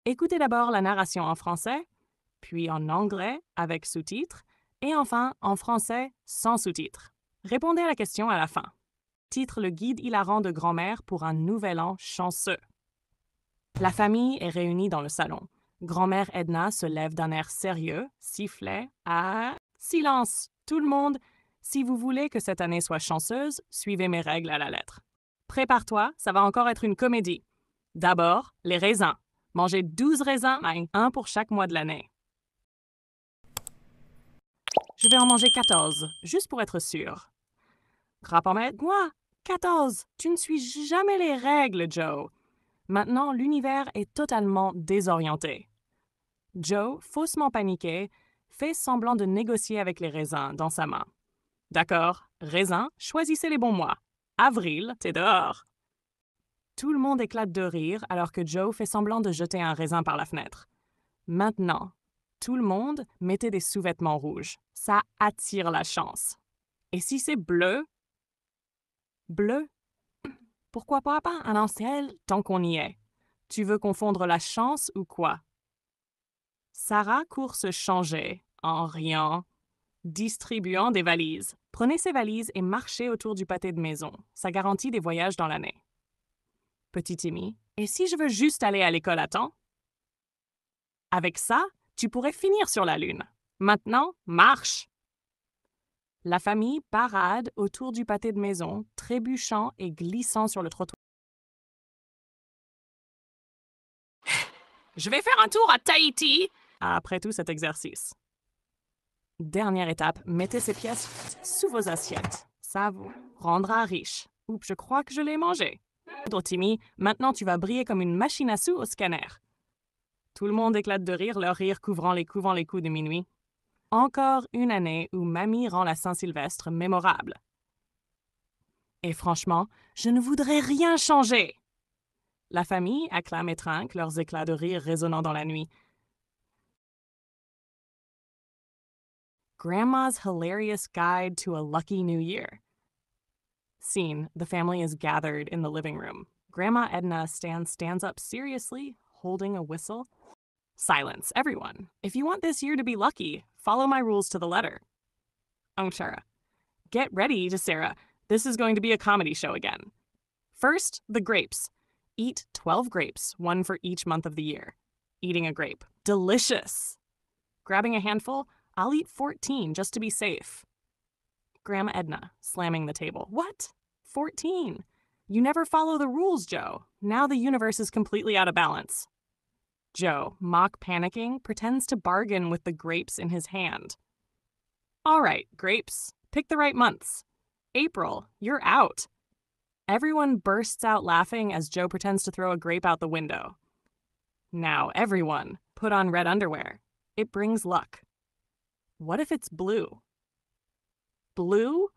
Écoutez d'abord la narration en français, puis en anglais avec sous-titres, et enfin en français sans sous-titres. Répondez à la question à la fin. Titre le guide hilarant de grand-mère pour un nouvel an chanceux. La famille est réunie dans le salon. Grand-mère Edna se lève d'un air sérieux, sifflet à... Silence, tout le monde! Si vous voulez que cette année soit chanceuse, suivez mes règles à la lettre. Prépare-toi, ça va encore être une comédie. D'abord, les raisins. Mangez 12 raisins, un pour chaque mois de l'année. Je vais en manger 14, juste pour être sûr. Rapporte moi 14! Tu ne suis jamais les règles, Joe. Maintenant, l'univers est totalement désorienté. Joe, faussement paniqué, fait semblant de négocier avec les raisins dans sa main. D'accord, raisins, choisissez les bons mois. Avril, t'es dehors. Tout le monde éclate de rire alors que Joe fait semblant de jeter un raisin par la fenêtre. Maintenant, tout le monde mettez des sous-vêtements rouges. Ça attire la chance. Et si c'est bleu? Bleu? Pourquoi pas un ciel tant qu'on y est? Tu veux confondre la chance ou quoi? Sarah court se changer, en riant, distribuant des valises. Prenez ces valises et marchez autour du pâté de maison. Ça garantit des voyages dans l'année. Petit Timmy, et si je veux juste aller à l'école à temps? Avec ça, tu pourrais finir sur la Lune. Maintenant, marche! La famille parade autour du pâté de maison, trébuchant et glissant sur le trottoir. Je vais faire un tour à Tahiti! Après tout cet exercice. Dernière étape, mettez ces pièces sous vos assiettes. Ça vous rendra riche. Oups, je crois que je l'ai mangé. Timmy, maintenant tu vas briller comme une machine à sous au scanner. Tout le monde éclate de rire, leur rire couvrant les coups de minuit. Encore une année où Mamie rend la Saint-Sylvestre mémorable. Et franchement, je ne voudrais rien changer. La famille acclame et trinque, leurs éclats de rire résonnant dans la nuit. Grandma's Hilarious Guide to a Lucky New Year. Scene, the family is gathered in the living room. Grandma Edna stands up seriously, holding a whistle. Silence, everyone. If you want this year to be lucky, follow my rules to the letter. Sarah. Get ready, to Sarah. This is going to be a comedy show again. First, the grapes. Eat 12 grapes, one for each month of the year. Eating a grape. Delicious. Grabbing a handful, I'll eat 14 just to be safe. Grandma Edna, slamming the table. What? 14? You never follow the rules, Joe. Now the universe is completely out of balance. Joe, mock panicking, pretends to bargain with the grapes in his hand. All right, grapes, pick the right months. April, you're out. Everyone bursts out laughing as Joe pretends to throw a grape out the window. Now, everyone, put on red underwear. It brings luck. What if it's blue? Blue?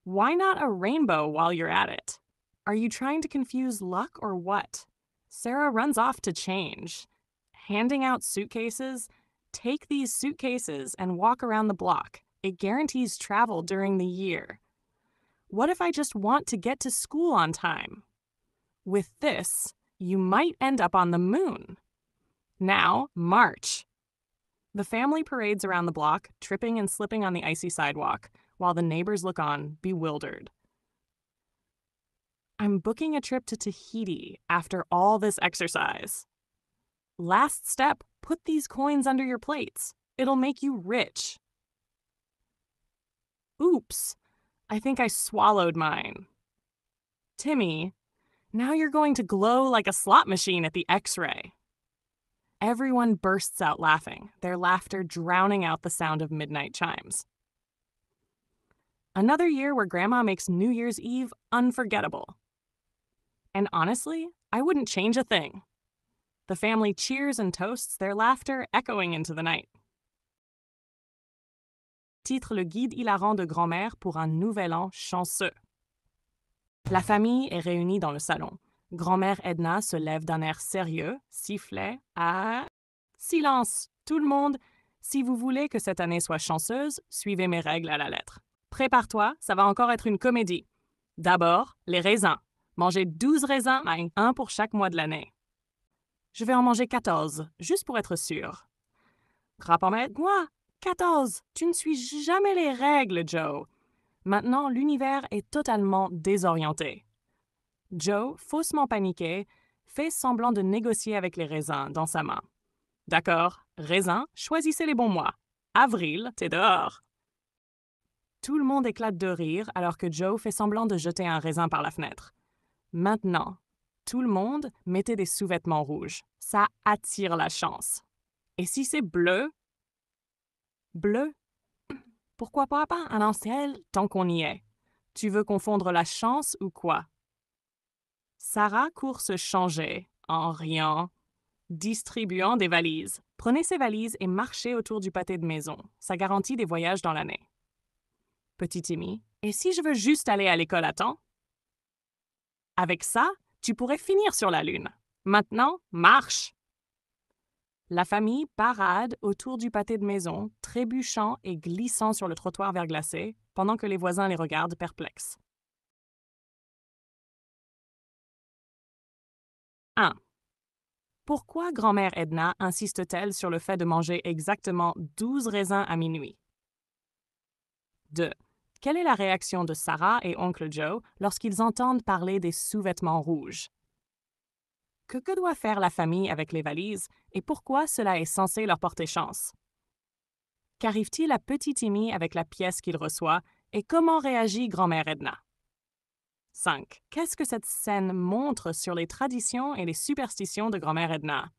Why not a rainbow while you're at it? Are you trying to confuse luck or what? Sarah runs off to change. Handing out suitcases, take these suitcases and walk around the block. It guarantees travel during the year. What if I just want to get to school on time? With this, you might end up on the moon. Now, march. The family parades around the block, tripping and slipping on the icy sidewalk, while the neighbors look on, bewildered. I'm booking a trip to Tahiti after all this exercise. Last step, put these coins under your plates. It'll make you rich. Oops, I think I swallowed mine. Timmy, now you're going to glow like a slot machine at the X-ray. Everyone bursts out laughing, their laughter drowning out the sound of midnight chimes. Another year where Grandma makes New Year's Eve unforgettable. And honestly, I wouldn't change a thing. The family cheers and toasts, their laughter echoing into the night. Titre le guide hilarant de grand-mère pour un nouvel an chanceux. La famille est réunie dans le salon. Grand-mère Edna se lève d'un air sérieux, sifflet à... Silence, tout le monde! Si vous voulez que cette année soit chanceuse, suivez mes règles à la lettre. Prépare-toi, ça va encore être une comédie. D'abord, les raisins. Mangez 12 raisins, un pour chaque mois de l'année. Je vais en manger 14, juste pour être sûr. Grand-père, moi, 14. Tu ne suis jamais les règles, Joe. Maintenant, l'univers est totalement désorienté. Joe, faussement paniqué, fait semblant de négocier avec les raisins dans sa main. D'accord, raisins, choisissez les bons mois. Avril, t'es dehors. Tout le monde éclate de rire alors que Joe fait semblant de jeter un raisin par la fenêtre. Maintenant, tout le monde mettait des sous-vêtements rouges. Ça attire la chance. Et si c'est bleu? Bleu? Pourquoi pas un ciel tant qu'on y est? Tu veux confondre la chance ou quoi? Sarah court se changer, en riant, distribuant des valises. Prenez ces valises et marchez autour du pâté de maison. Ça garantit des voyages dans l'année. Petit Timmy, et si je veux juste aller à l'école à temps? Avec ça, tu pourrais finir sur la Lune. Maintenant, marche! La famille parade autour du pâté de maison, trébuchant et glissant sur le trottoir verglacé, pendant que les voisins les regardent perplexes. 1. Pourquoi grand-mère Edna insiste-t-elle sur le fait de manger exactement 12 raisins à minuit? 2. Quelle est la réaction de Sarah et oncle Joe lorsqu'ils entendent parler des sous-vêtements rouges? Que doit faire la famille avec les valises et pourquoi cela est censé leur porter chance? Qu'arrive-t-il à petit Timmy avec la pièce qu'il reçoit et comment réagit grand-mère Edna? 5. Qu'est-ce que cette scène montre sur les traditions et les superstitions de grand-mère Edna?